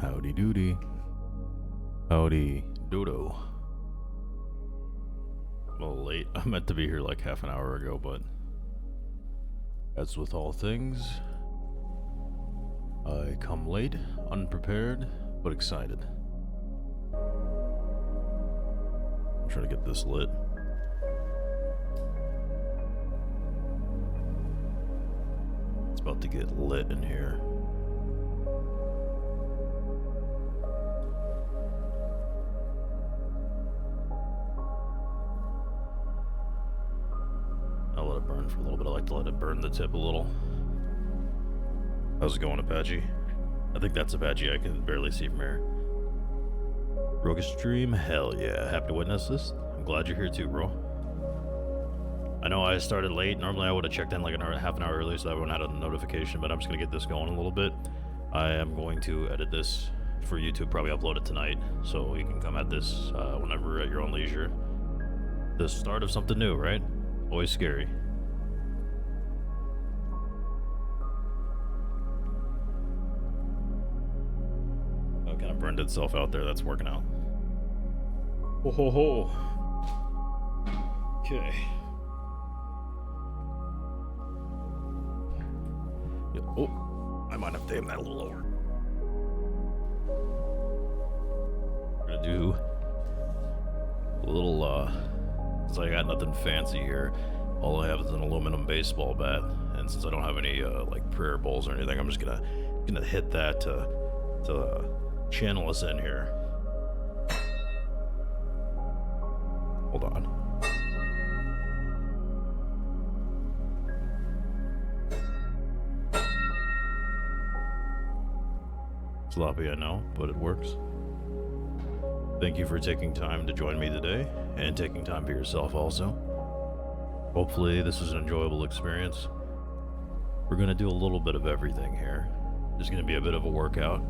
Howdy doody. Howdy dodo. I'm a little late. I meant to be here like half an hour ago, but as with all things, I come late, unprepared, but excited. I'm trying to get this lit. It's about to get lit in here. I'll let it burn for a little bit. I like to let it burn the tip a little. How's it going, Apache? I think that's Apache. I can barely see from here. Roguish stream? Hell yeah. Happy to witness this. I'm glad you're here too, bro. I know I started late. Normally I would have checked in like half an hour early so everyone had a notification, but I'm just going to get this going a little bit. I am going to edit this for YouTube, probably upload it tonight, so you can come at this whenever at your own leisure. The start of something new, right? Always scary. Oh, kind of burned itself out there. That's working out. Ho ho ho. Okay. Yeah, oh, I might have to aim that a little lower. We're gonna do a little, since I got nothing fancy here, all I have is an aluminum baseball bat, and since I don't have any, like prayer bowls or anything, I'm just gonna hit that to channel us in here. Hold on. Sloppy, I know, but it works. Thank you for taking time to join me today, and taking time for yourself also. Hopefully this is an enjoyable experience. We're going to do a little bit of everything here. There's going to be a bit of a workout.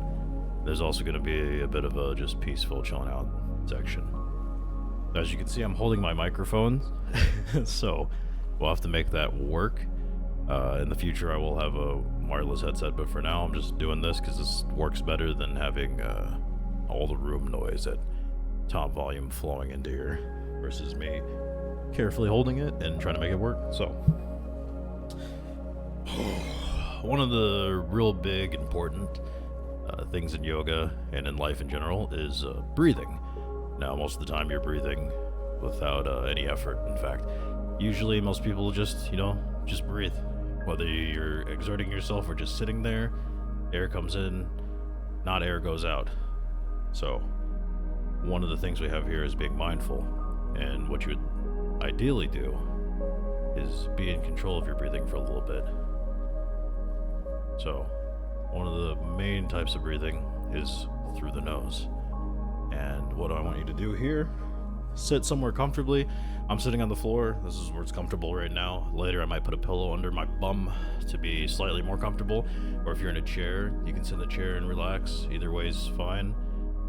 There's also going to be a bit of a just peaceful chilling out section. As you can see, I'm holding my microphone, so we'll have to make that work. In the future, I will have a wireless headset, but for now, I'm just doing this because this works better than having all the room noise at top volume flowing into here versus me carefully holding it and trying to make it work. So, one of the real big, important things in yoga and in life in general is breathing. Now, most of the time you're breathing without any effort. In fact, usually most people just breathe. Whether you're exerting yourself or just sitting there, air comes in, not air goes out. So, one of the things we have here is being mindful. And what you would ideally do is be in control of your breathing for a little bit. So, one of the main types of breathing is through the nose. And what I want you to do here, sit somewhere comfortably. I'm sitting on the floor. This is where it's comfortable right now. Later I might put a pillow under my bum to be slightly more comfortable. Or if you're in a chair, you can sit in the chair and relax. Either way is fine.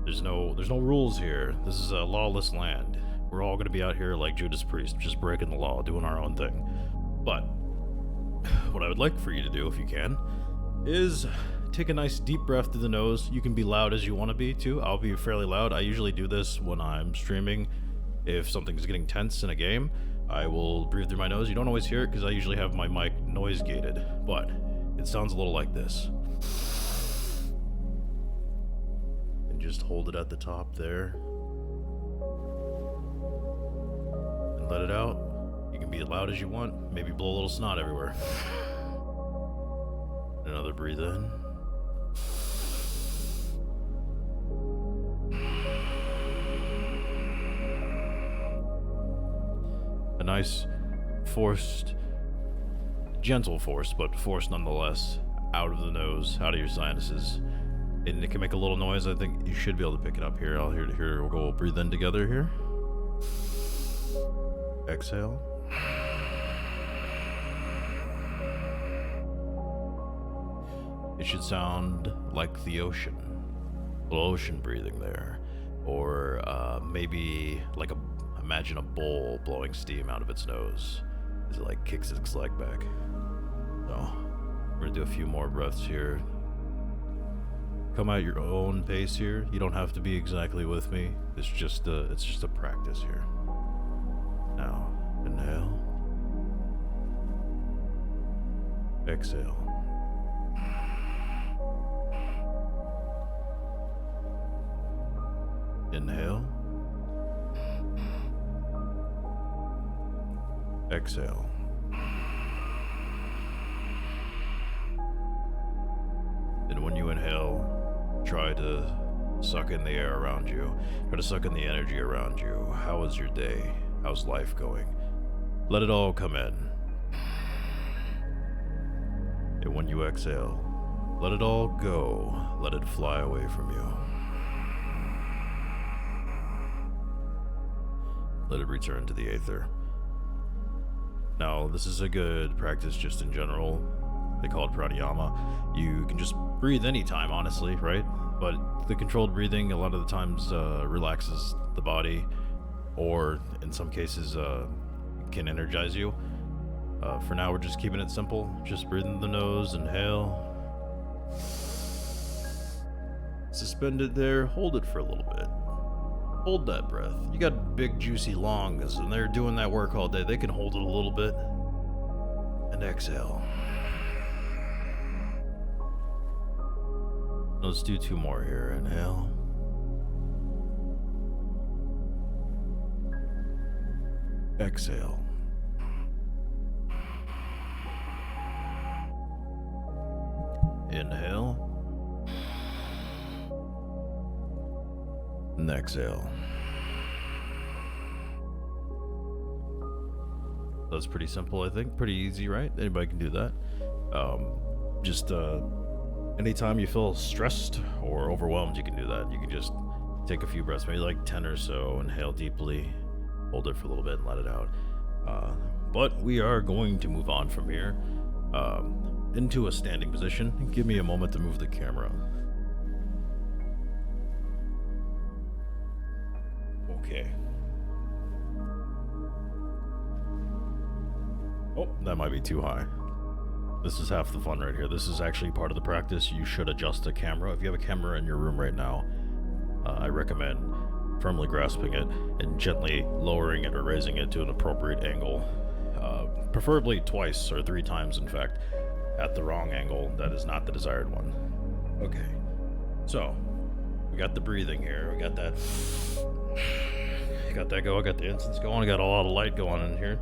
There's no rules here. This is a lawless land. We're all going to be out here like Judas Priest, just breaking the law, doing our own thing. But what I would like for you to do, if you can, is take a nice deep breath through the nose. You can be loud as you want to be too. I'll be fairly loud. I usually do this when I'm streaming. If something's getting tense in a game, I will breathe through my nose. You don't always hear it because I usually have my mic noise gated, but it sounds a little like this. And just hold it at the top there. And let it out. You can be as loud as you want. Maybe blow a little snot everywhere. Another breathe in. A nice forced, gentle force, but force nonetheless, out of the nose, out of your sinuses. And it can make a little noise. I think you should be able to pick it up here. We'll breathe in together here. Exhale. It should sound like the ocean. A little ocean breathing there. Or maybe like imagine a bull blowing steam out of its nose as it like kicks its leg back. So we're gonna do a few more breaths here. come at your own pace here. You don't have to be exactly with me. It's just a practice here. Now, inhale. Exhale. Inhale. Exhale. And when you inhale, try to suck in the air around you. Try to suck in the energy around you. How is your day? How's life going? Let it all come in. And when you exhale, let it all go. Let it fly away from you. Let it return to the aether. Now, this is a good practice just in general. They call it pranayama. You can just breathe anytime, honestly, right? But the controlled breathing a lot of the times relaxes the body, or in some cases can energize you. For now, we're just keeping it simple. Just breathe in the nose, inhale. Suspend it there, hold it for a little bit. Hold that breath. You got big, juicy lungs, and they're doing that work all day. They can hold it a little bit. And exhale. Let's do 2 more here. Inhale. Exhale. Inhale. And exhale. That's pretty simple, I think. Pretty easy, right? Anybody can do that. Just anytime you feel stressed or overwhelmed, you can do that. You can just take a few breaths, maybe like 10 or so. Inhale deeply, hold it for a little bit, and let it out. But we are going to move on from here into a standing position. Give me a moment to move the camera. Okay. Oh, that might be too high. This is half the fun right here. This is actually part of the practice. You should adjust the camera. If you have a camera in your room right now, I recommend firmly grasping it and gently lowering it or raising it to an appropriate angle. Preferably twice or 3 times, in fact. At the wrong angle, that is not the desired one. Okay. So, we got the breathing here. We got that. Got that going. Got the incense going. Got a lot of light going in here.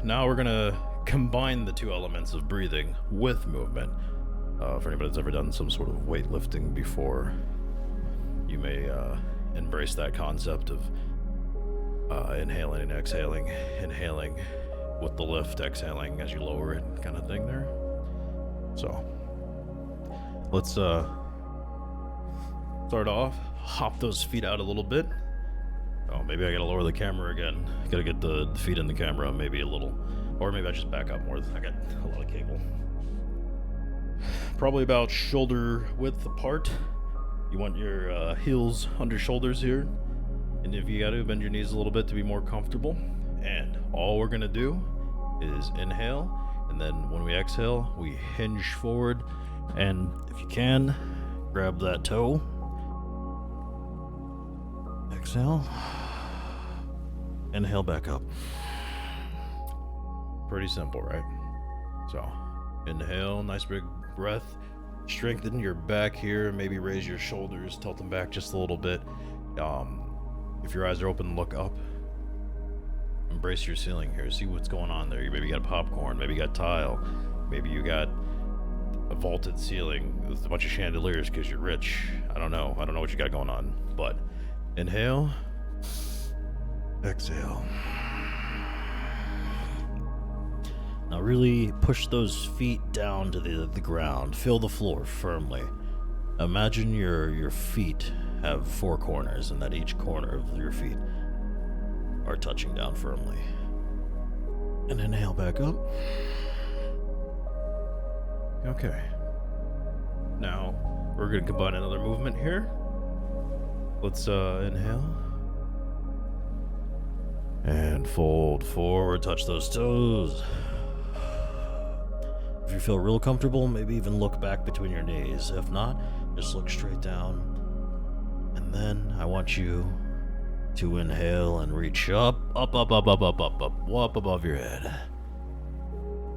Now we're gonna combine the 2 elements of breathing with movement. For anybody that's ever done some sort of weightlifting before, you may embrace that concept of inhaling and exhaling. Inhaling with the lift, exhaling as you lower it, kind of thing there. So, let's start off. Hop those feet out a little bit. Oh, maybe I gotta lower the camera again. Gotta get the feet in the camera, maybe a little. Or maybe I just back up more. I got a lot of cable. Probably about shoulder width apart. You want your heels under shoulders here. And if you gotta, bend your knees a little bit to be more comfortable. And all we're gonna do is inhale. And then when we exhale, we hinge forward. And if you can, grab that toe. Exhale. Inhale back up. Pretty simple, right? So, inhale, nice big breath. Strengthen your back here. Maybe raise your shoulders, tilt them back just a little bit. If your eyes are open, look up. Embrace your ceiling here. See what's going on there. You maybe got popcorn. Maybe you got tile. Maybe you got a vaulted ceiling with a bunch of chandeliers because you're rich. I don't know what you got going on. But inhale. Exhale. Now really push those feet down to the ground. Feel the floor firmly. Imagine your feet have 4 corners and that each corner of your feet are touching down firmly. And inhale back up. Okay. Now we're going to combine another movement here. Let's inhale. And fold forward, touch those toes. If you feel real comfortable, maybe even look back between your knees. If not, Just look straight down. And then I want you to inhale and reach up above your head.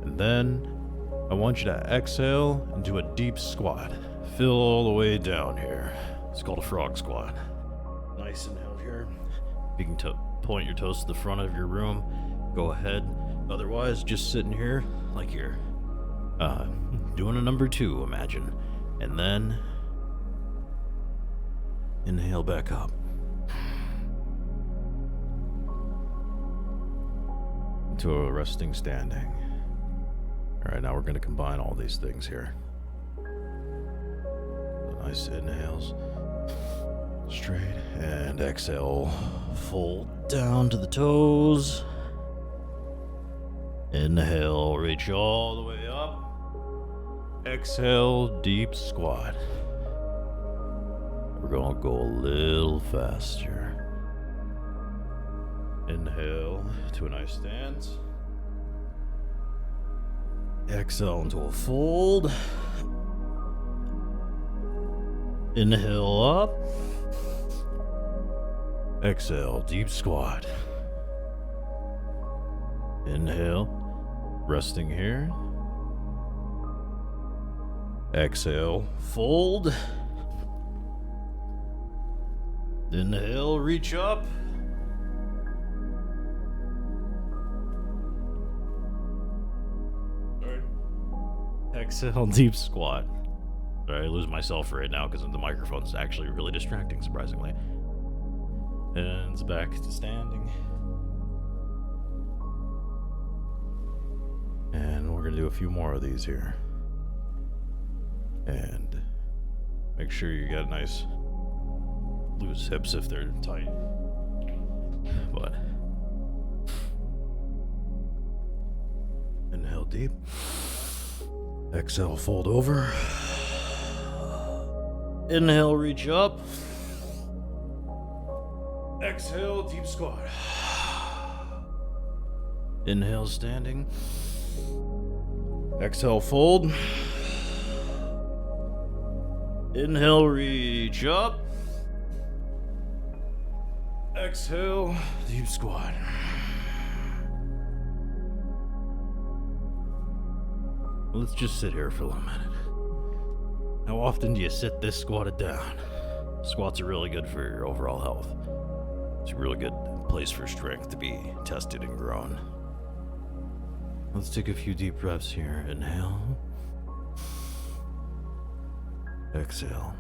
And then I want you to exhale and do a deep squat. Fill all the way down here. It's called a frog squat. Nice inhale here. If you can point your toes to the front of your room, go ahead. Otherwise, just sitting here like you're doing a number 2, imagine. And then inhale back up. Into a resting standing. Alright, now we're going to combine all these things here. Nice inhales. Straight. And exhale. Fold down to the toes. Inhale, reach all the way up. Exhale, deep squat. We're going to go a little faster. Inhale to a nice stance. Exhale into a fold. Inhale up. Exhale, deep squat. Inhale, resting here. Exhale, fold. Inhale, reach up. Exhale, deep squat. Sorry, I lose myself right now because the microphone's actually really distracting, surprisingly. And it's back to standing. And we're going to do a few more of these here. And make sure you got nice loose hips if they're tight. But inhale deep. Exhale, fold over. Inhale, reach up. Exhale, deep squat. Inhale, standing. Exhale, fold. Inhale, reach up. Exhale, deep squat. Let's just sit here for a little minute. How often do you sit this squatted down? Squats are really good for your overall health. It's a really good place for strength to be tested and grown. Let's take a few deep breaths here. Inhale. Exhale.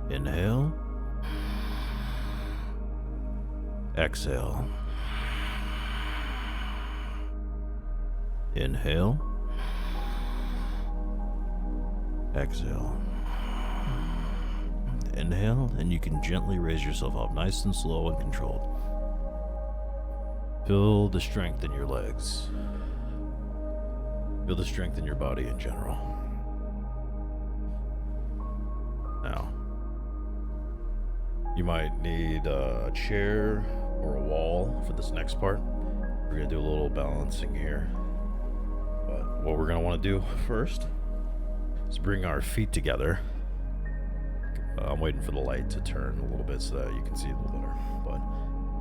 Inhale. Exhale. Inhale. Exhale. Inhale, and you can gently raise yourself up, nice and slow and controlled. Feel the strength in your legs. Feel the strength in your body in general. Now, you might need a chair or a wall for this next part. We're going to do a little balancing here. But what we're going to want to do first is bring our feet together. I'm waiting for the light to turn a little bit so that you can see a little better. But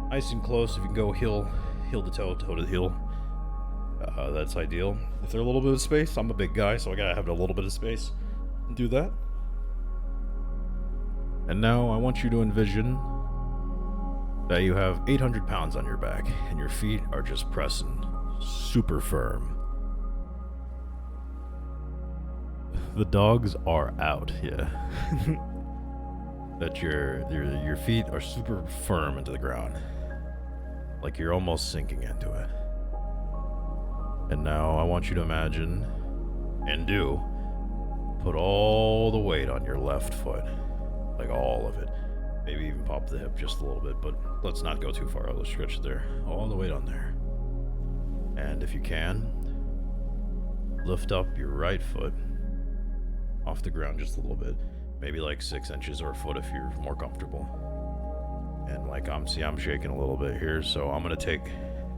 nice and close. If you can go heel to toe, toe to heel, that's ideal. If there's a little bit of space, I'm a big guy, so I gotta have a little bit of space. Do that. And now I want you to envision that you have 800 pounds on your back and your feet are just pressing super firm. The dogs are out, yeah. That your feet are super firm into the ground. Like you're almost sinking into it. And now I want you to imagine, and put all the weight on your left foot. Like all of it. Maybe even pop the hip just a little bit, but let's not go too far. Let's stretch it there. All the weight on there. And if you can, lift up your right foot off the ground just a little bit. Maybe like 6 inches or a foot if you're more comfortable. And like I'm shaking a little bit here, so I'm gonna take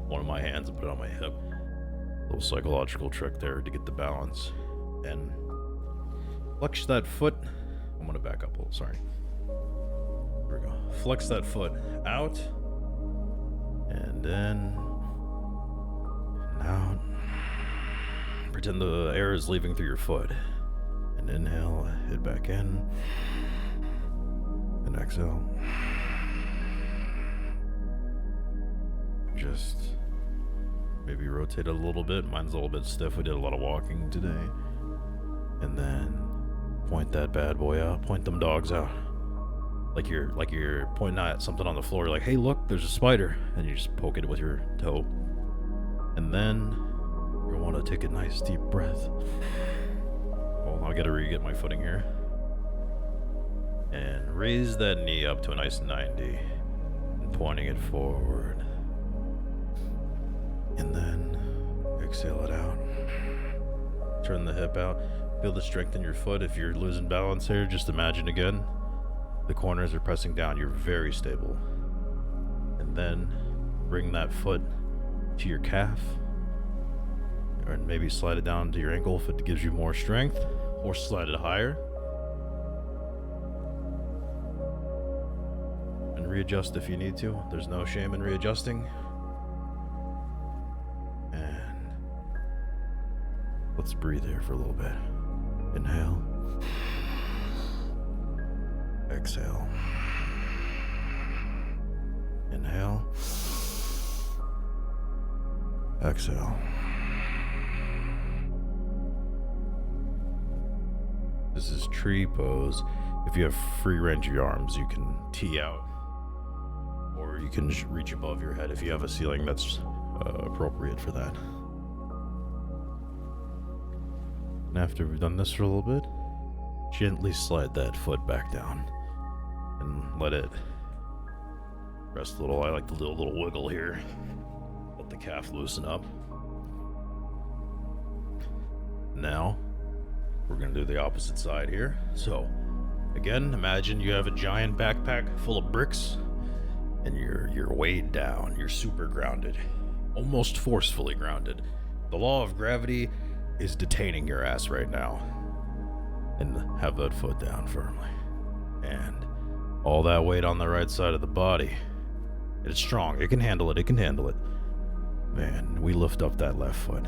one of my hands and put it on my hip. A little psychological trick there to get the balance. And Flex that foot. I'm gonna back up a little, sorry. There we go. Flex that foot out. And then out. Pretend the air is leaving through your foot. And inhale, head back in. And exhale. Just maybe rotate it a little bit. Mine's a little bit stiff. We did a lot of walking today. And then point that bad boy out. Point them dogs out. Like you're pointing at something on the floor. Like, hey, look, there's a spider. And you just poke it with your toe. And then you want to take a nice deep breath. Well, I gotta re-get my footing here. And raise that knee up to a nice 90. And pointing it forward. And then exhale it out. Turn the hip out. Feel the strength in your foot. If you're losing balance here, just imagine again. The corners are pressing down. You're very stable. And then bring that foot to your calf. Or maybe slide it down to your ankle if it gives you more strength. Or slide it higher. And readjust if you need to. There's no shame in readjusting. And let's breathe here for a little bit. Inhale. Exhale. Inhale. Exhale. This is tree pose. If you have free range of your arms, you can tee out. Or you can reach above your head if you have a ceiling that's appropriate for that. And after we've done this for a little bit, gently slide that foot back down and let it rest a little. I like the little wiggle here. Let the calf loosen up. Now, we're going to do the opposite side here. So, again, imagine you have a giant backpack full of bricks and you're weighed down. You're super grounded, almost forcefully grounded. The law of gravity is detaining your ass right now. And have that foot down firmly. And all that weight on the right side of the body. It's strong. It can handle it. It can handle it. Man, we lift up that left foot.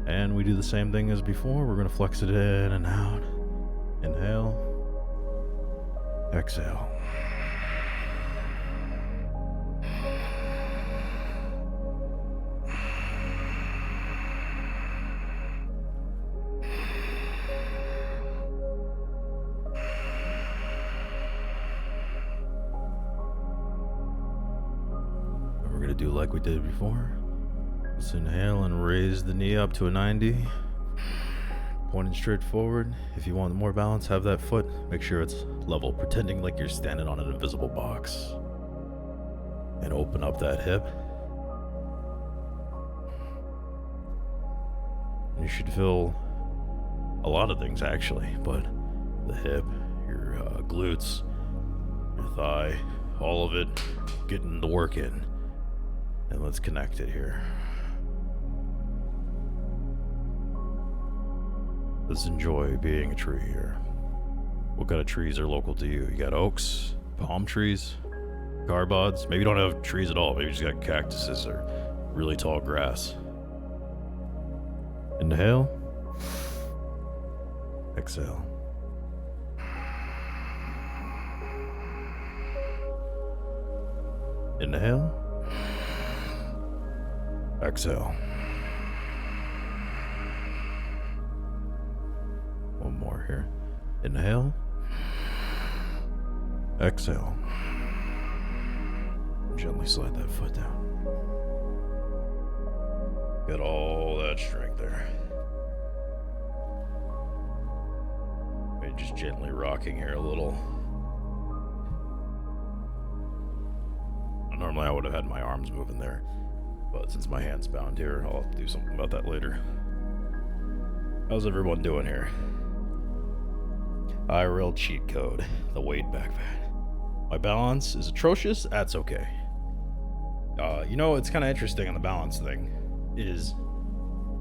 And we do the same thing as before. We're going to flex it in and out. Inhale. Exhale. Do like we did before. Let's inhale and raise the knee up to a 90, pointing straight forward. If you want more balance, have that foot, make sure it's level, pretending like you're standing on an invisible box. And open up that hip. You should feel a lot of things actually, but the hip, your glutes, your thigh, all of it, getting the work in. And let's connect it here. Let's enjoy being a tree here. What kind of trees are local to you? You got oaks, palm trees, garbods. Maybe you don't have trees at all. Maybe you just got cactuses or really tall grass. Inhale. Exhale. Inhale. Exhale. One more here. Inhale. Exhale. Gently slide that foot down. Get all that strength there. Maybe just gently rocking here a little. Normally I would have had my arms moving there. But since my hand's bound here, I'll have to do something about that later. How's everyone doing here? IRL cheat code, the weight backpack. My balance is atrocious, that's okay. It's kind of interesting on the balance thing, is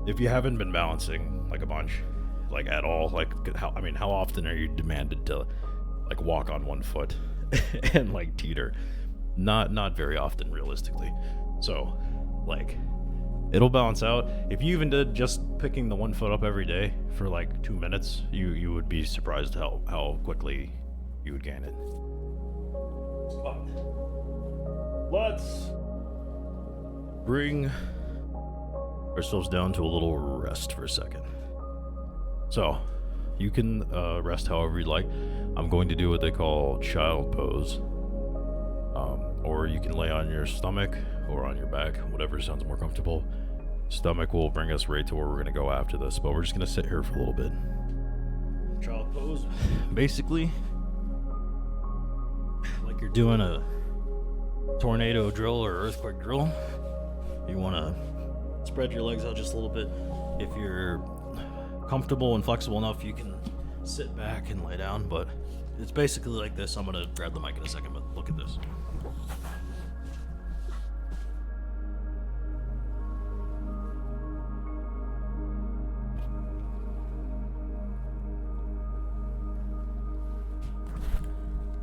if you haven't been balancing like a bunch, like at all? Like how often are you demanded to like walk on one foot and like teeter? Not very often, realistically. So, like, it'll balance out. If you even did just picking the one foot up every day for like 2 minutes, you would be surprised how quickly you would gain it. But let's bring ourselves down to a little rest for a second. So, you can rest however you like. I'm going to do what they call child pose. Or you can lay on your stomach or on your back, whatever sounds more comfortable. Stomach will bring us right to where we're going to go after this, but we're just going to sit here for a little bit. Child pose, basically, like you're doing a tornado drill or earthquake drill. You want to spread your legs out just a little bit. If you're comfortable and flexible enough, you can sit back and lay down, but it's basically like this. I'm going to grab the mic in a second, but look at this.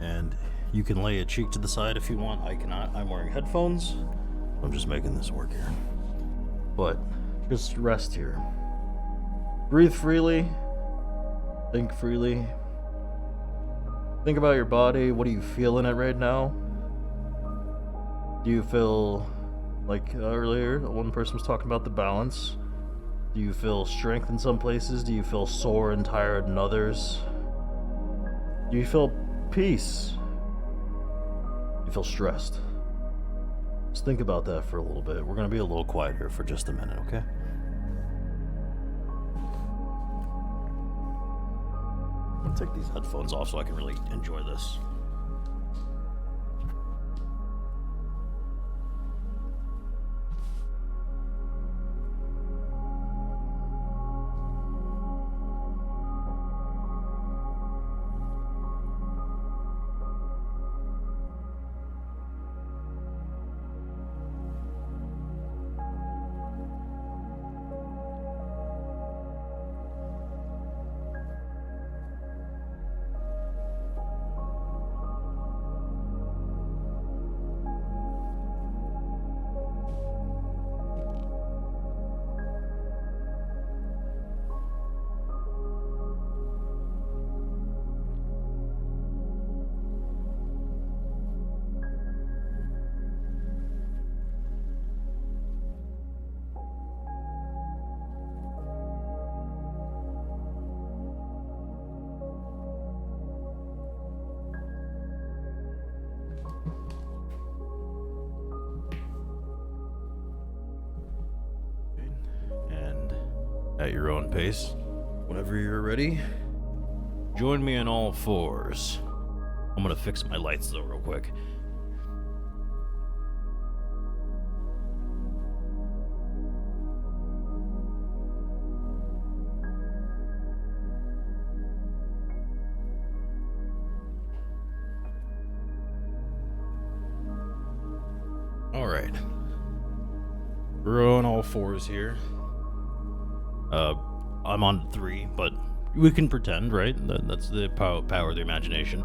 And you can lay a cheek to the side if you want. I cannot. I'm wearing headphones. I'm just making this work here. But just rest here. Breathe freely. Think freely. Think about your body. What do you feel in it right now? Do you feel like earlier one person was talking about the balance? Do you feel strength in some places? Do you feel sore and tired in others? Do you feel peace? You feel stressed? Just think about that for a little bit. We're going to be a little quiet here for just a minute, okay? I'm going to take these headphones off so I can really enjoy this. At your own pace. Whenever you're ready, join me on all fours. I'm gonna fix my lights though real quick. Alright. We're on all fours here. I'm on 3, but we can pretend, right? That's the power of the imagination.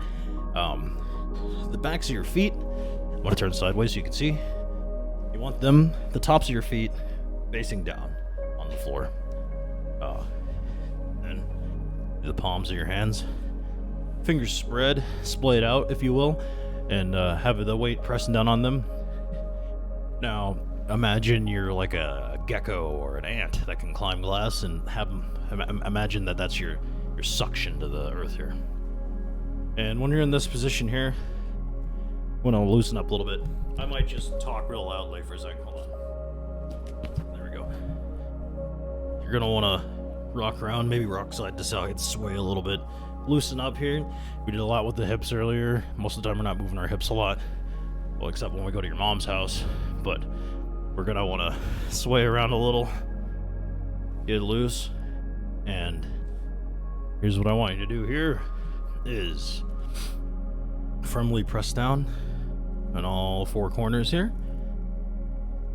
The backs of your feet, I want to turn sideways so you can see. You want them, the tops of your feet, facing down on the floor. Then the palms of your hands, fingers spread, splayed out, if you will, and have the weight pressing down on them. Now, imagine you're like a gecko or an ant that can climb glass, and imagine that's your suction to the earth here. And when you're in this position here, when I'll loosen up a little bit, I might just talk real loudly for a second. Hold on. There we go. You're gonna want to rock around, maybe rock side to side, sway a little bit, loosen up here. We did a lot with the hips earlier. Most of the time we're not moving our hips a lot, well, except when we go to your mom's house. But we're gonna want to sway around a little, get loose, and here's what I want you to do here is firmly press down on all 4 corners here,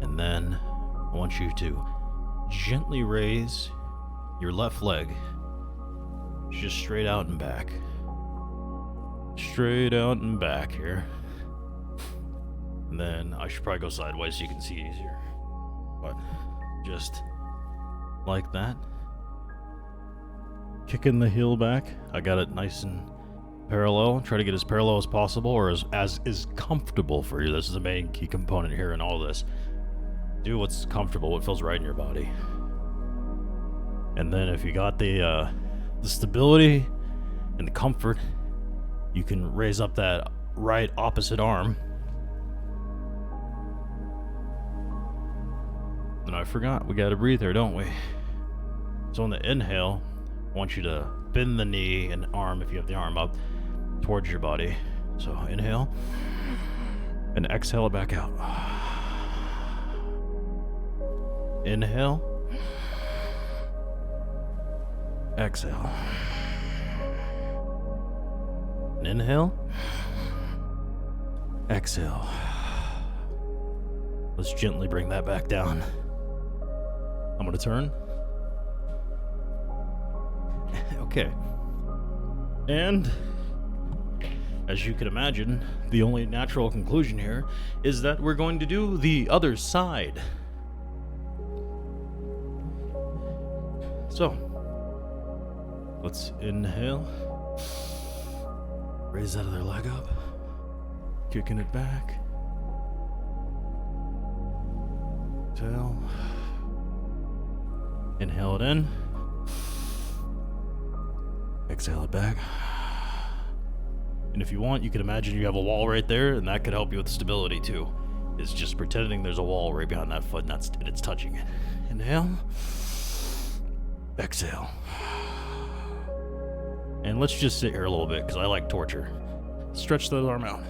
and then I want you to gently raise your left leg Just straight out and back. Straight out and back here. And then I should probably go sideways so you can see easier. But just like that. Kicking the heel back. I got it nice and parallel. Try to get as parallel as possible, or as is comfortable for you. This is the main key component here in all this. Do what's comfortable, what feels right in your body. And then if you got the stability and the comfort, you can raise up that right opposite arm. And I forgot, we gotta breathe here, don't we? So on the inhale, I want you to bend the knee and arm, if you have the arm up, towards your body. So inhale, and exhale it back out. Inhale, exhale. And inhale, exhale. Let's gently bring that back down. I'm gonna turn. Okay. And as you can imagine, the only natural conclusion here is that we're going to do the other side. So, let's inhale. Raise that other leg up. Kicking it back. Exhale. Inhale it in. Exhale it back. And if you want, you can imagine you have a wall right there, and that could help you with stability too. It's just pretending there's a wall right behind that foot, and it's touching it. Inhale. Exhale. And let's just sit here a little bit, because I like torture. Stretch the arm out.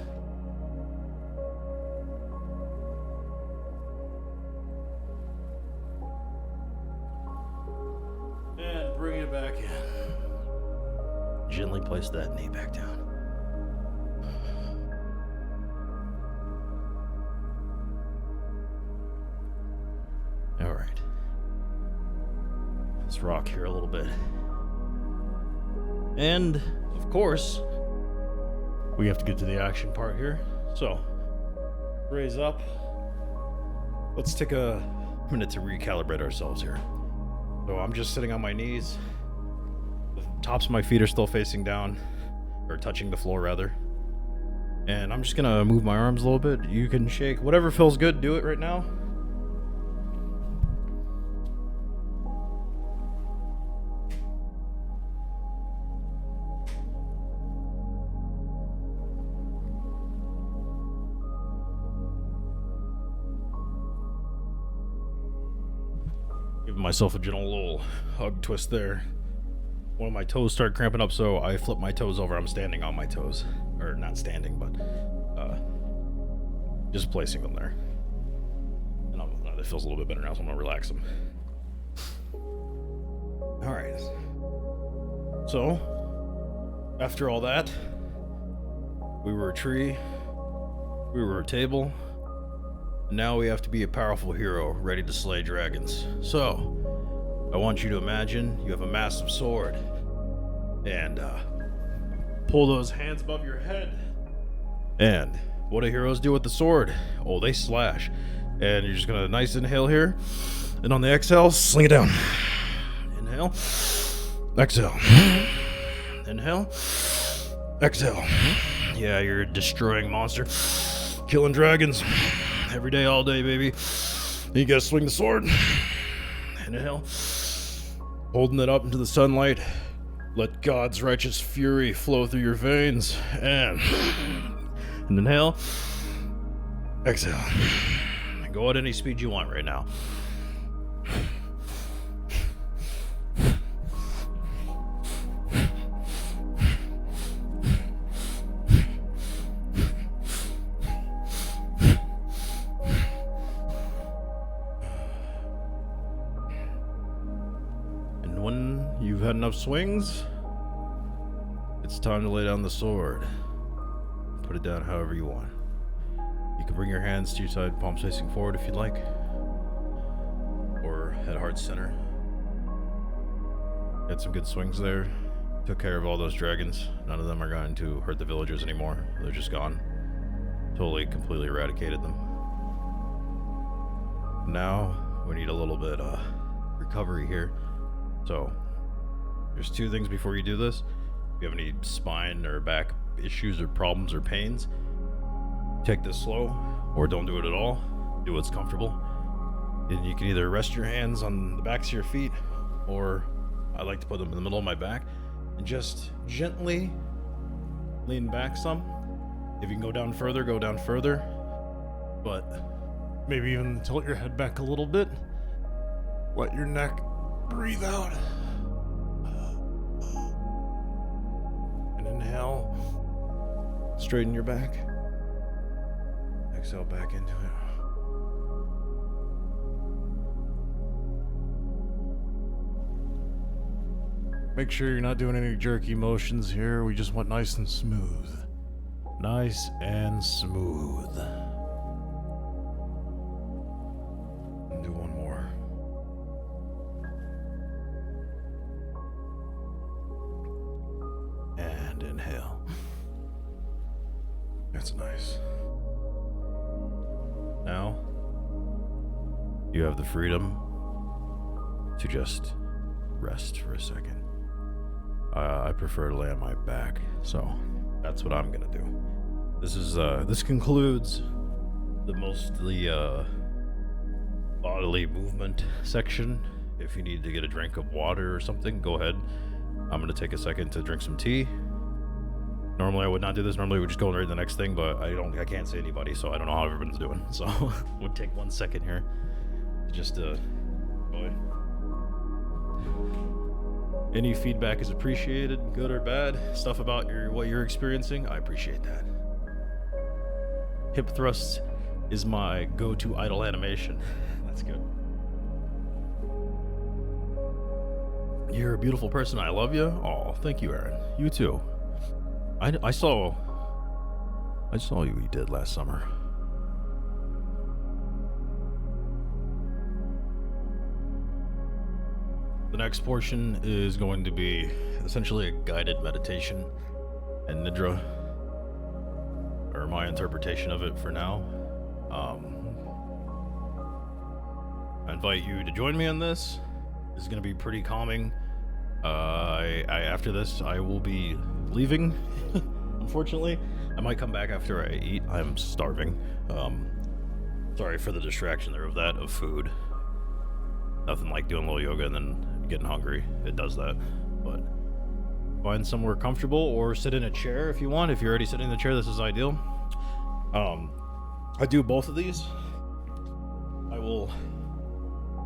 And bring it back in. Gently place that knee back down. All right. Let's rock here a little bit. And, of course, we have to get to the action part here. So, raise up. Let's take a minute to recalibrate ourselves here. So I'm just sitting on my knees. The tops of my feet are still facing down, or touching the floor rather. And I'm just gonna move my arms a little bit. You can shake whatever feels good, do it right now. Giving myself a gentle little hug twist there. One of my toes started cramping up, so I flipped my toes over. I'm standing on my toes. Or not standing, but just placing them there. And that feels a little bit better now, so I'm going to relax them. Alright. So, after all that, we were a tree, we were a table, and now we have to be a powerful hero ready to slay dragons. So, I want you to imagine you have a massive sword, and pull those hands above your head. And what do heroes do with the sword? Oh, they slash. And you're just gonna nice inhale here, and on the exhale, sling it down. Inhale, exhale, inhale, exhale. Yeah, you're a destroying monster, killing dragons every day, all day, baby. You gotta swing the sword. Inhale, holding it up into the sunlight. Let God's righteous fury flow through your veins. And inhale, exhale. Go at any speed you want right now. And when you've had enough swings, it's time to lay down the sword. Put it down however you want. You can bring your hands to your side, palms facing forward if you'd like, or head heart center. Get some good swings there. Took care of all those dragons. None of them are going to hurt the villagers anymore. They're just gone. Totally, completely eradicated them. Now, we need a little bit recovery here. So, there's two things before you do this. If you have any spine or back issues or problems or pains, take this slow, or don't do it at all. Do what's comfortable. And you can either rest your hands on the backs of your feet, or I like to put them in the middle of my back, and just gently lean back some. If you can go down further, go down further. But maybe even tilt your head back a little bit. Let your neck breathe out. And inhale. Straighten your back. Exhale back into it. Make sure you're not doing any jerky motions here. We just want nice and smooth. Nice and smooth. And do one more. And inhale. That's nice. Now, you have the freedom to just rest for a second. I prefer to lay on my back, so that's what I'm gonna do. This concludes the mostly bodily movement section. If you need to get a drink of water or something, go ahead. I'm gonna take a second to drink some tea. Normally I would not do this. Normally we would just go and read the next thing, but I can't see anybody, so I don't know how everyone's doing. So we'll take 1 second here. Just go ahead. Any feedback is appreciated, good or bad. Stuff about what you're experiencing, I appreciate that. Hip thrust is my go-to idle animation. That's good. You're a beautiful person. I love you. Oh, thank you, Aaron. You too. I saw you did last summer. The next portion is going to be essentially a guided meditation and nidra, or my interpretation of it for now. I invite you to join me on this. This is going to be pretty calming. After this, I will be leaving. Unfortunately, I might come back after I eat. I'm starving. Sorry for the distraction there of food. Nothing like doing a little yoga and then getting hungry. It does that. But find somewhere comfortable or sit in a chair if you want. If you're already sitting in the chair, this is ideal. I do both of these. I will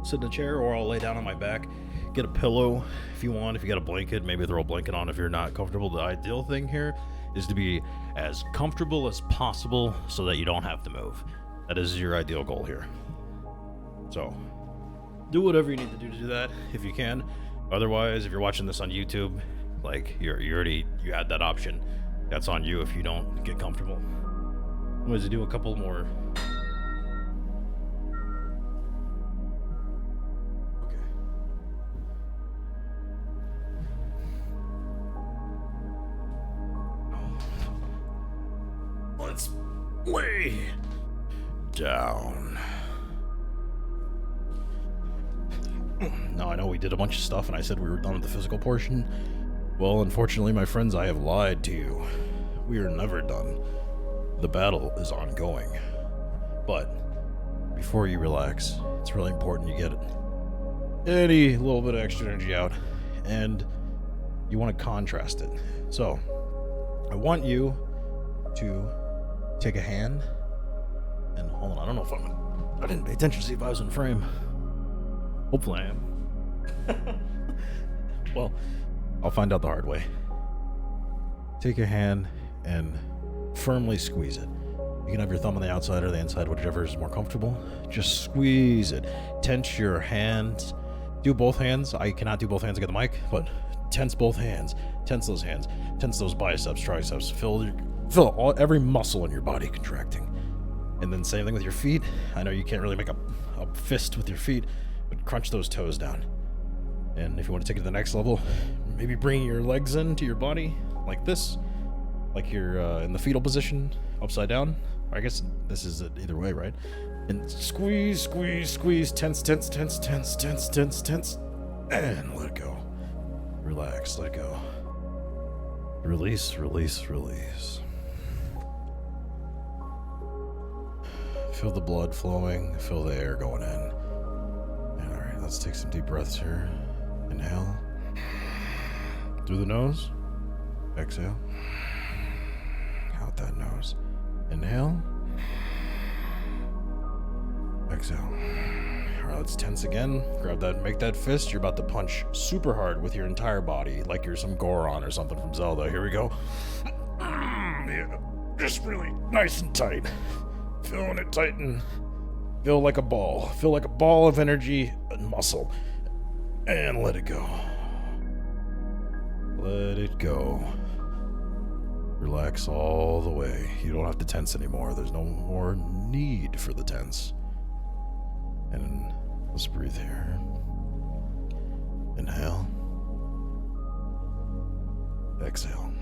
sit in a chair or I'll lay down on my back. Get a pillow if you want. If you got a blanket, maybe throw a blanket on if you're not comfortable. The ideal thing here is to be as comfortable as possible so that you don't have to move. That is your ideal goal here. So do whatever you need to do that if you can. Otherwise, if you're watching this on YouTube, like you had that option. That's on you if you don't get comfortable. I'm going to do a couple more. Okay. Let's lay down. Now, I know we did a bunch of stuff and I said we were done with the physical portion. Well, unfortunately, my friends, I have lied to you. We are never done. The battle is ongoing. But before you relax, it's really important you get any little bit of extra energy out, and you want to contrast it. So, I want you to take a hand, and hold on, I don't know if I didn't pay attention to see if I was in frame. Hopefully I am. Well, I'll find out the hard way. Take a hand and firmly squeeze it. You can have your thumb on the outside or the inside, whichever is more comfortable. Just squeeze it. Tense your hands. Do both hands. I cannot do both hands to get the mic, but tense both hands. Tense those hands. Tense those biceps, triceps. Feel every muscle in your body contracting. And then same thing with your feet. I know you can't really make a fist with your feet, but crunch those toes down. And if you want to take it to the next level, Maybe bringing your legs into your body like this, like you're in the fetal position, upside down. I guess this is it either way, right? And squeeze, squeeze, squeeze, tense, tense, tense, tense, tense, tense, tense, and let go. Relax, let go. Release, release, release. Feel the blood flowing, feel the air going in. And alright, let's take some deep breaths here. Inhale. Through the nose. Exhale. Out that nose. Inhale. Exhale. Alright, let's tense again. Grab that, make that fist. You're about to punch super hard with your entire body, like you're some Goron or something from Zelda. Here we go. Yeah, just really nice and tight. Feeling it tighten. Feel like a ball. Feel like a ball of energy and muscle. And let it go. Let it go. Relax all the way. You don't have to tense anymore. There's no more need for the tense. And let's breathe here. Inhale. Exhale.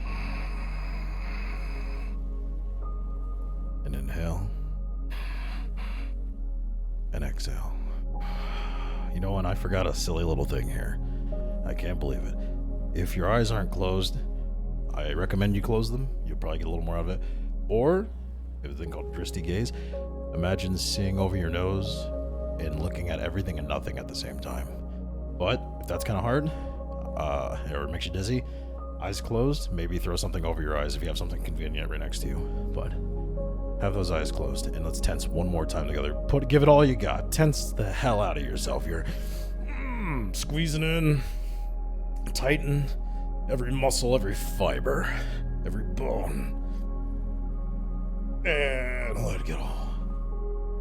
And inhale. And exhale. You know, and I forgot a silly little thing here. I can't believe it. If your eyes aren't closed, I recommend you close them. You'll probably get a little more out of it. Or, we have a thing called Christie gaze. Imagine seeing over your nose and looking at everything and nothing at the same time. But if that's kind of hard, or it makes you dizzy, eyes closed, maybe throw something over your eyes if you have something convenient right next to you. But have those eyes closed, and let's tense one more time together. Give it all you got. Tense the hell out of yourself. You're squeezing in, tighten every muscle, every fiber, every bone, and let it go.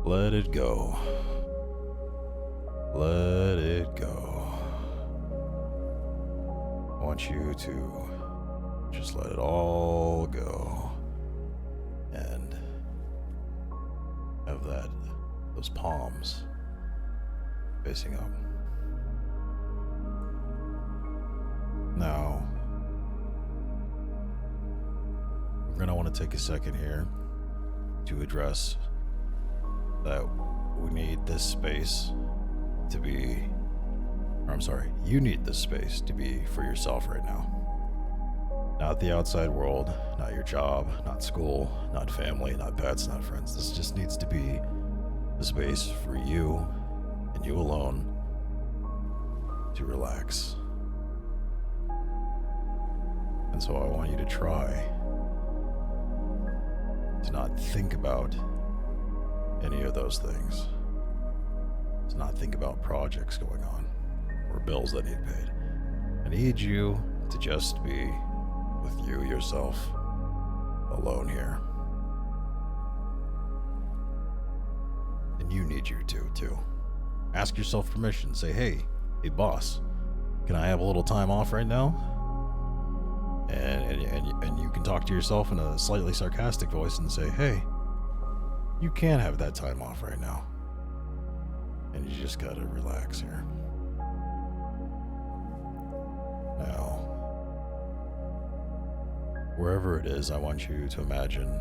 Let it go. Let it go. I want you to just let it all go. And have those palms facing up. Now, we're going to want to take a second here to address that we need this space to be, or I'm sorry, you need this space to be for yourself right now. Not the outside world, not your job, not school, not family, not pets, not friends. This just needs to be the space for you and you alone to relax. And so I want you to try to not think about any of those things. To not think about projects going on or bills that need paid. I need you to just be with you, yourself, alone here. And you need you to, too. Ask yourself permission. Say, hey boss, can I have a little time off right now? And you can talk to yourself in a slightly sarcastic voice and say, hey, you can have that time off right now. And you just gotta relax here. Now, wherever it is, I want you to imagine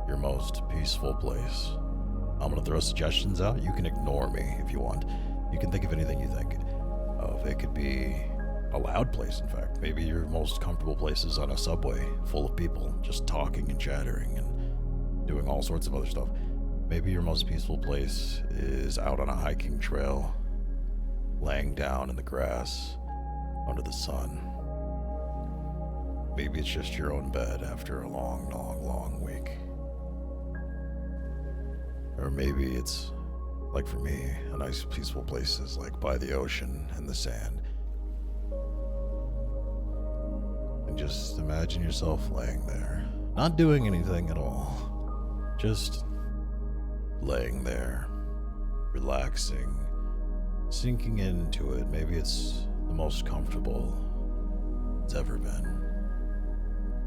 your most peaceful place. I'm gonna throw suggestions out. You can ignore me if you want. You can think of anything you think of. It could be a loud place, in fact. Maybe your most comfortable place is on a subway full of people just talking and chattering and doing all sorts of other stuff. Maybe your most peaceful place is out on a hiking trail, laying down in the grass under the sun. Maybe it's just your own bed after a long, long, long week. Or maybe it's, like for me, a nice peaceful place is like by the ocean and the sand. And just imagine yourself laying there, not doing anything at all, just laying there, relaxing, sinking into it. Maybe it's the most comfortable it's ever been.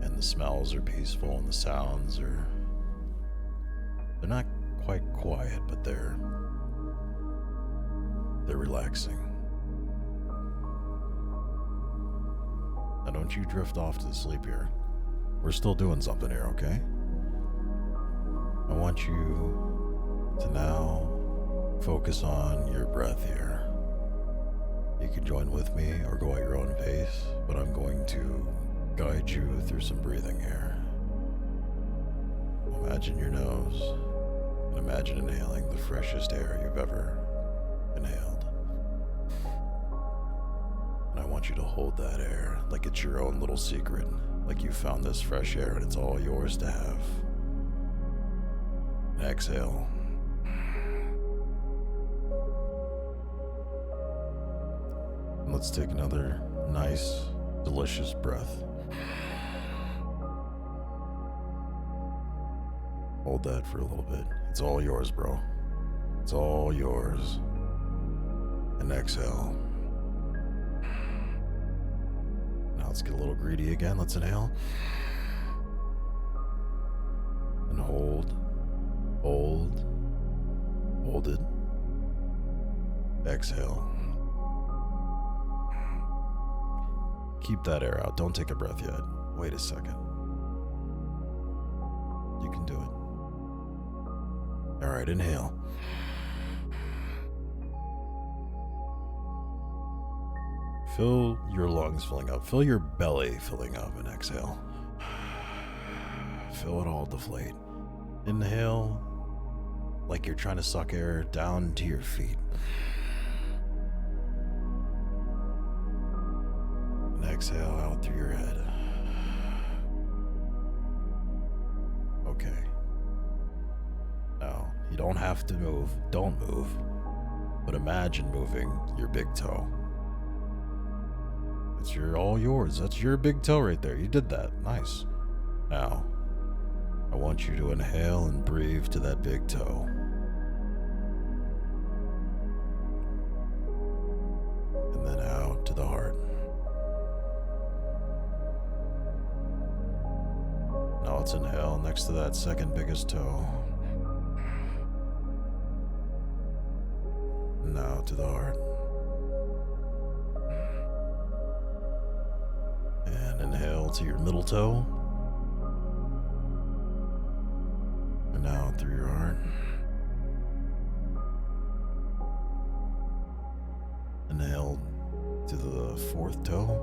And the smells are peaceful and the sounds are, they're not quite quiet, but they're relaxing. don't you drift off to sleep here. We're still doing something here, okay? I want you to now focus on your breath here. You can join with me or go at your own pace, but I'm going to guide you through some breathing here. Imagine your nose, and imagine inhaling the freshest air you've ever inhaled. And I want you to hold that air like it's your own little secret, like you found this fresh air and it's all yours to have. And exhale. And let's take another nice, delicious breath. Hold that for a little bit. It's all yours, bro. It's all yours. And exhale. Now let's get a little greedy again. Let's inhale. And hold. Hold. Hold it. Exhale. Keep that air out. Don't take a breath yet. Wait a second. You can do it. All right, inhale. Fill your lungs filling up. Fill your belly filling up and exhale. Fill it all, deflate. Inhale like you're trying to suck air down to your feet. And exhale out through your head. Okay. Now, you don't have to move. Don't move. But imagine moving your big toe. It's all yours. That's your big toe right there. You did that. Nice. Now, I want you to inhale and breathe to that big toe. And then out to the heart. Now let's inhale next to that second biggest toe. Now to the heart. And inhale to your middle toe. And now through your heart. Inhale to the fourth toe.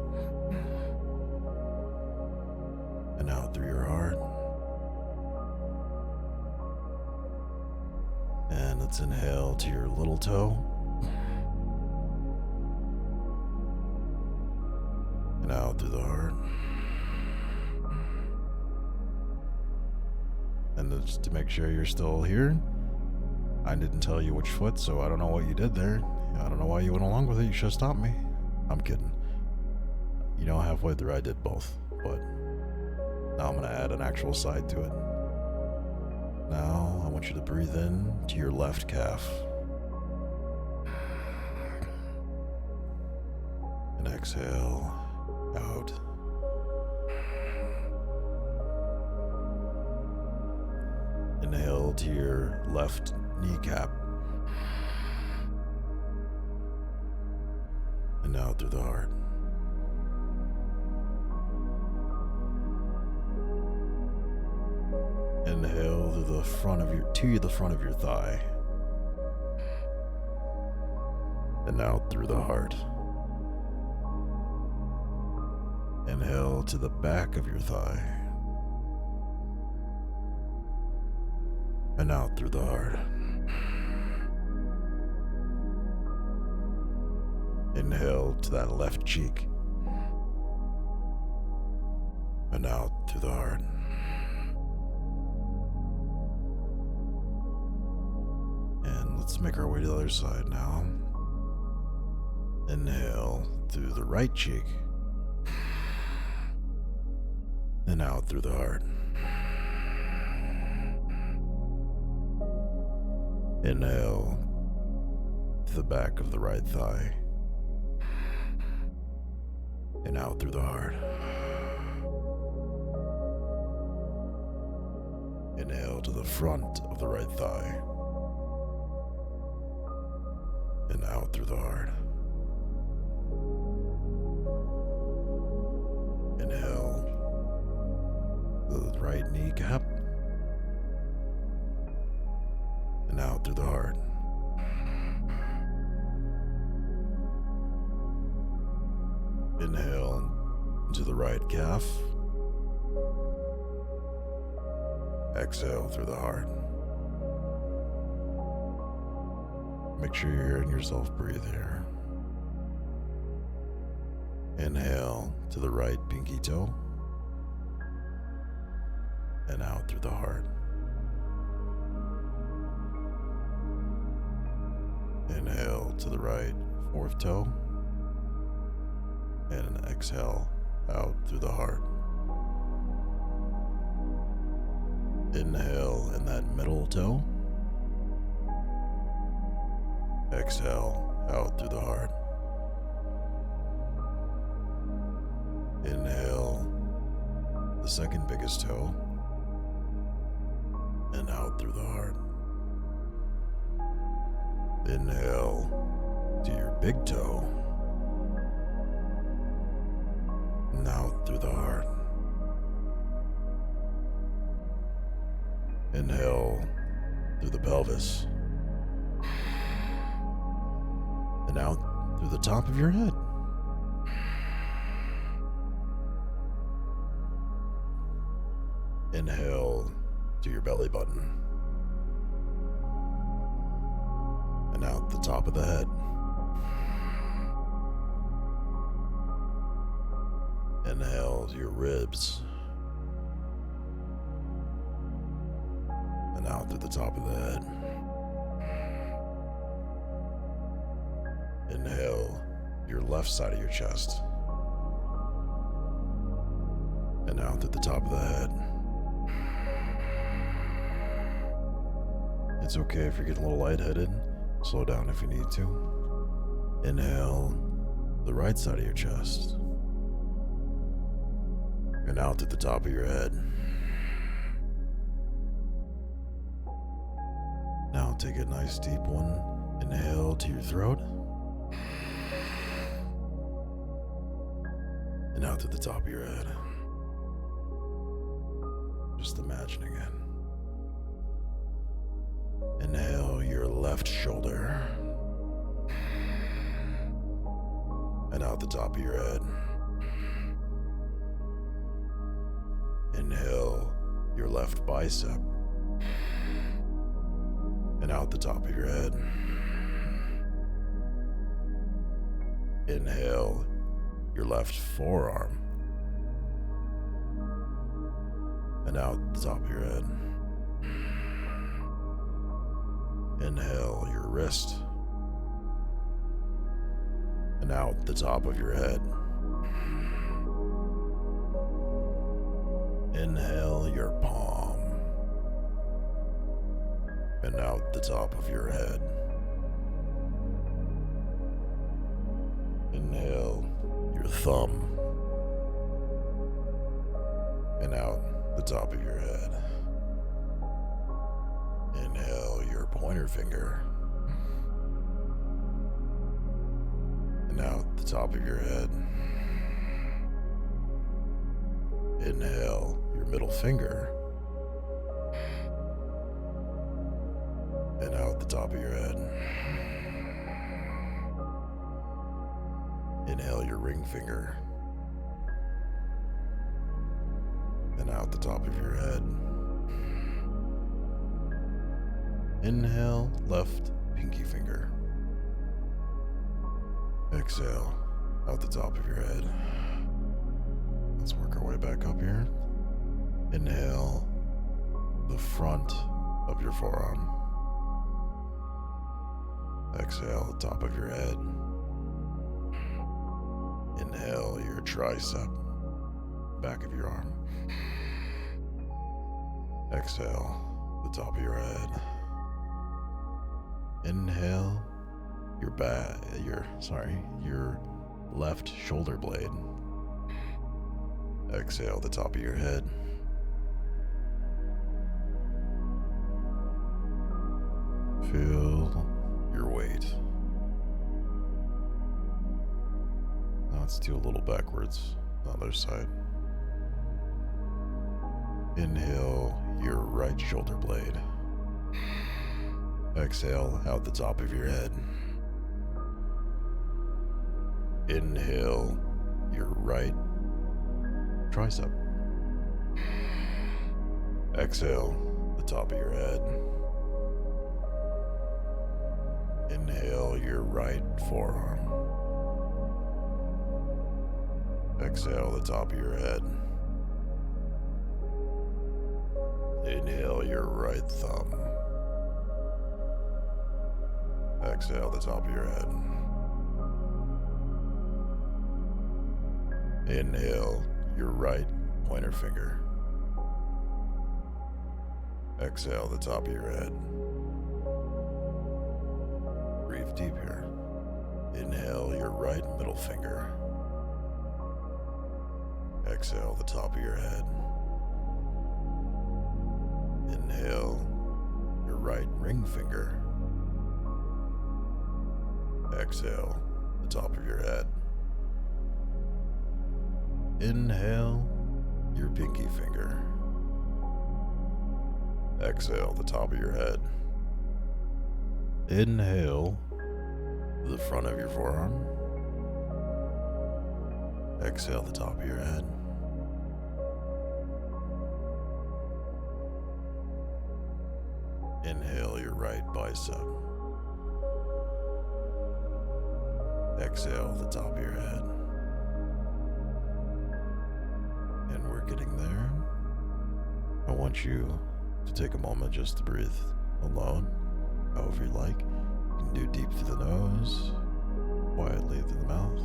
And out through your heart. And let's inhale to your little toe. And out through the heart. And just to make sure you're still here, I didn't tell you which foot, so I don't know what you did there. I don't know why you went along with it. You should have stopped me. I'm kidding. You know, halfway through I did both, but now I'm going to add an actual side to it. Now I want you to breathe in to your left calf. And exhale out. Inhale to your left kneecap. And out through the heart. Inhale to the front of your thigh. And out through the heart. Inhale to the back of your thigh. And out through the heart. Inhale to that left cheek. And out through the heart. And let's make our way to the other side now. Inhale through the right cheek. And out through the heart. Inhale to the back of the right thigh. And out through the heart. Inhale to the front of the right thigh. And out through the heart. Inhale into the right calf. Exhale through the heart. Make sure you're hearing yourself breathe here. Inhale to the right pinky toe. And out through the heart. Inhale to the right fourth toe. And exhale out through the heart. Inhale in that middle toe. Exhale out through the heart. Inhale the second biggest toe. And out through the heart. Inhale to your big toe. And out through the heart. Inhale through the pelvis. And out through the top of your head. Inhale to your belly button. And out the top of the head. Inhale to your ribs. And out through the top of the head. Inhale your left side of your chest. And out through the top of the head. It's okay if you're getting a little lightheaded. Slow down if you need to. Inhale the right side of your chest. And out to the top of your head. Now take a nice deep one. Inhale to your throat. And out to the top of your head. Just imagining it. Inhale your left shoulder. And out the top of your head. Inhale your left bicep. And out the top of your head. Inhale your left forearm. And out the top of your head. Inhale your wrist. And out the top of your head. Inhale your palm. And out the top of your head. Inhale your thumb. And out the top of your head. Inhale your pointer finger. And out the top of your head. Inhale your middle finger. And out the top of your head. Inhale your ring finger. And out the top of your head. Inhale left pinky finger. Exhale out the top of your head. Let's work our way back up here. Inhale the front of your forearm. Exhale the top of your head. Inhale your tricep, back of your arm. Exhale the top of your head. Inhale your left shoulder blade. Exhale the top of your head. Feel your weight. Now let's do a little backwards on the other side. Inhale your right shoulder blade. Exhale out the top of your head. Inhale your right tricep. Exhale the top of your head. Inhale your right forearm. Exhale the top of your head. Inhale your right thumb. Exhale the top of your head. Inhale your right pointer finger. Exhale the top of your head. Breathe deep here. Inhale your right middle finger. Exhale the top of your head. Inhale your right ring finger. Exhale the top of your head. Inhale your pinky finger. Exhale the top of your head. Inhale the front of your forearm. Exhale the top of your head. Inhale your right bicep. Exhale the top of your head. And we're getting there. I want you to take a moment just to breathe alone, however you like. You can do deep through the nose, quietly through the mouth.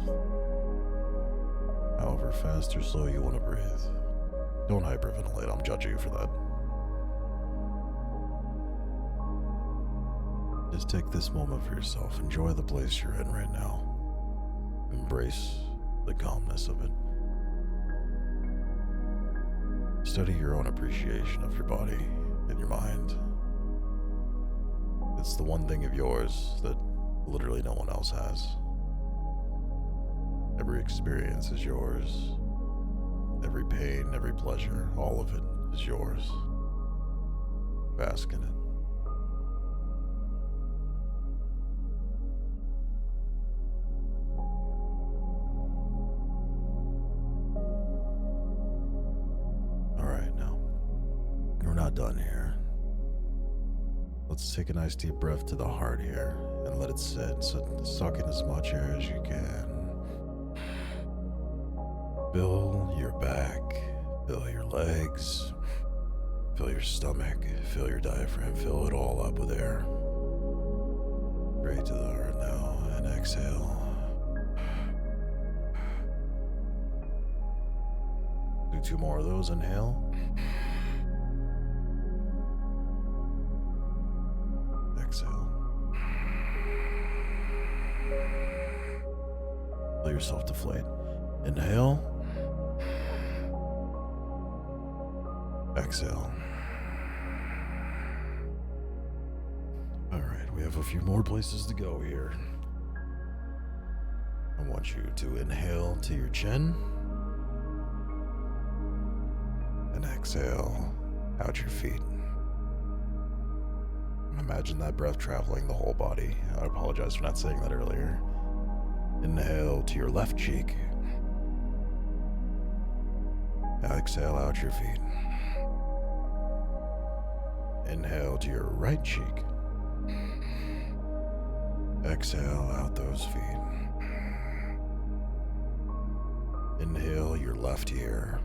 However fast or slow you want to breathe. Don't hyperventilate, I'm judging you for that. Just take this moment for yourself. Enjoy the place you're in right now. Embrace the calmness of it. Study your own appreciation of your body and your mind. It's the one thing of yours that literally no one else has. Every experience is yours. Every pain, every pleasure, all of it is yours. Bask in it. Done here. Let's take a nice deep breath to the heart here and let it sit. So suck in as much air as you can. Fill your back, fill your legs, fill your stomach, fill your diaphragm, fill it all up with air. Straight to the heart now and exhale. Do 2 more of those. Inhale. Exhale. Let yourself deflate. Inhale. Exhale. All right, we have a few more places to go here. I want you to inhale to your chin and exhale out your feet. Imagine that breath traveling the whole body. I apologize for not saying that earlier. Inhale to your left cheek. Exhale out your feet. Inhale to your right cheek. Exhale out those feet. Inhale your left ear.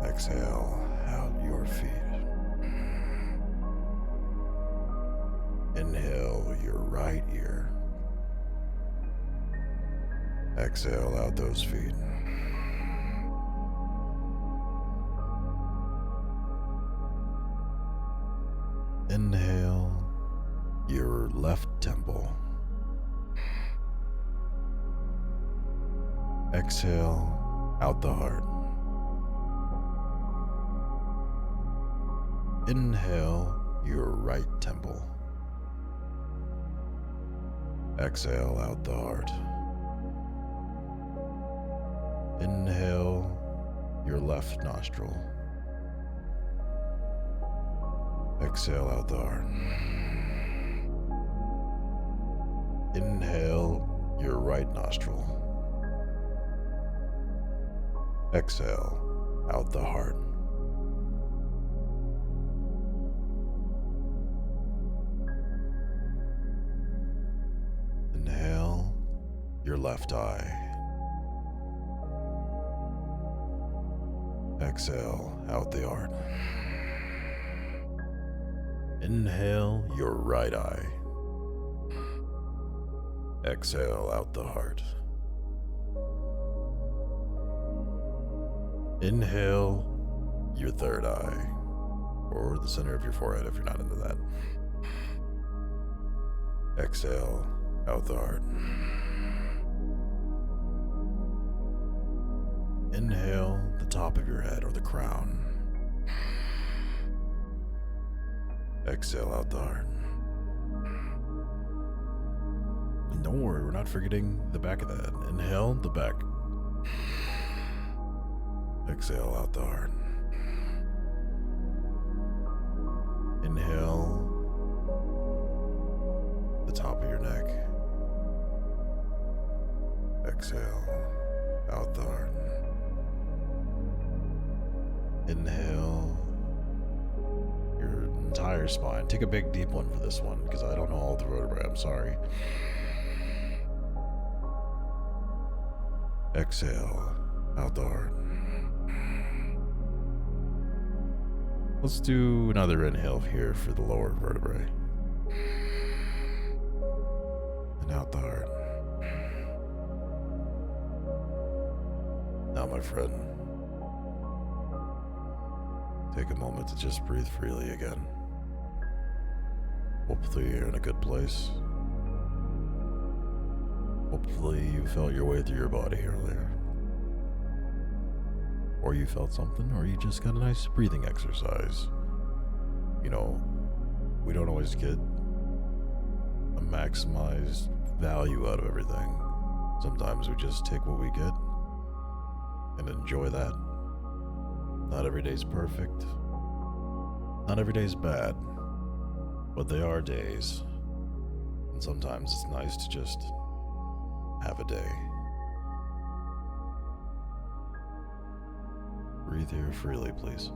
Exhale out your feet. Inhale your right ear. Exhale out those feet. Inhale your left temple. Exhale out the heart. Inhale your right temple. Exhale out the heart. Inhale your left nostril. Exhale out the heart. Inhale your right nostril. Exhale out the heart. Inhale your left eye. Exhale out the heart. Inhale your right eye. Exhale out the heart. Inhale your third eye, or the center of your forehead if you're not into that. Exhale out the heart. Inhale the top of your head or the crown. Exhale out the heart. And don't worry, we're not forgetting the back of the head. Inhale the back. Exhale out the heart. Inhale the top of your neck. Exhale out the heart. Inhale your entire spine. Take a big deep one for this one because I don't know all the vertebrae. I'm sorry. Exhale out the heart. Let's do another inhale here for the lower vertebrae. And out the heart. Now, my friend, take a moment to just breathe freely again. Hopefully you're in a good place. Hopefully you felt your way through your body earlier. Or you felt something, or you just got a nice breathing exercise. You know, we don't always get a maximized value out of everything. Sometimes we just take what we get and enjoy that. Not every day's perfect. Not every day's bad. But they are days. And sometimes it's nice to just have a day. Breathe here freely, please.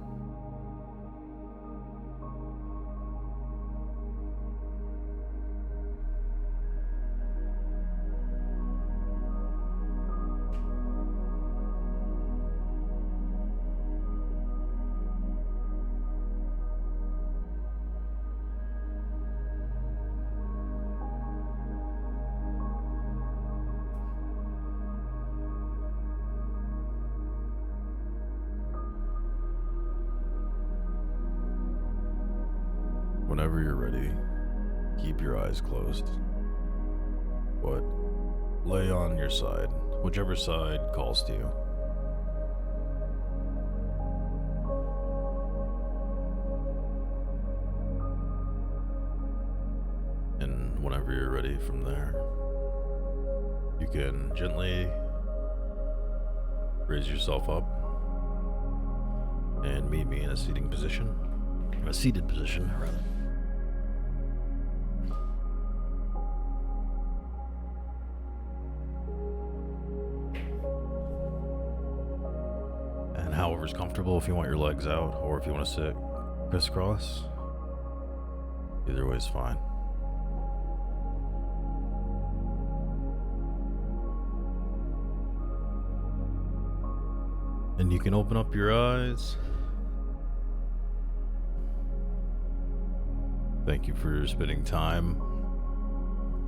Whenever you're ready, keep your eyes closed. But lay on your side, whichever side calls to you. And whenever you're ready from there, you can gently raise yourself up and meet me in a seated position, rather. And however's comfortable, if you want your legs out or if you want to sit crisscross, either way is fine. And you can open up your eyes. Thank you for spending time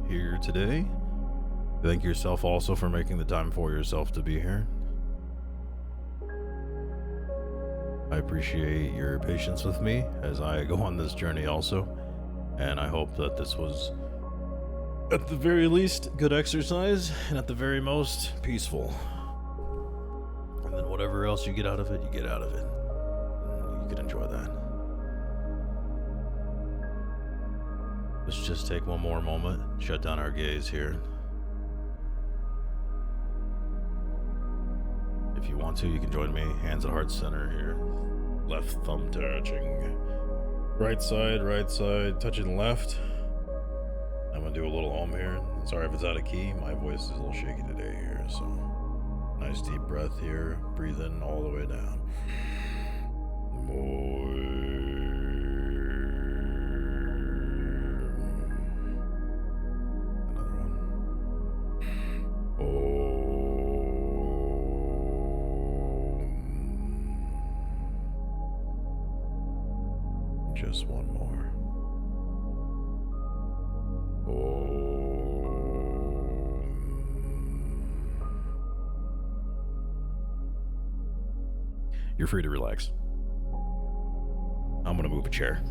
here today. Thank yourself also for making the time for yourself to be here. I appreciate your patience with me as I go on this journey also. And I hope that this was, at the very least, good exercise, and at the very most, peaceful. And then whatever else you get out of it, you get out of it. And you can enjoy that. Let's just take one more moment, shut down our gaze here. If you want to, you can join me, hands at heart center here. Left thumb touching right side, touching left. I'm gonna do a little hum here. Sorry if it's out of key. My voice is a little shaky today here, so nice deep breath here. Breathe in all the way down. Another one. Just one more. You're free to relax. I'm gonna move a chair.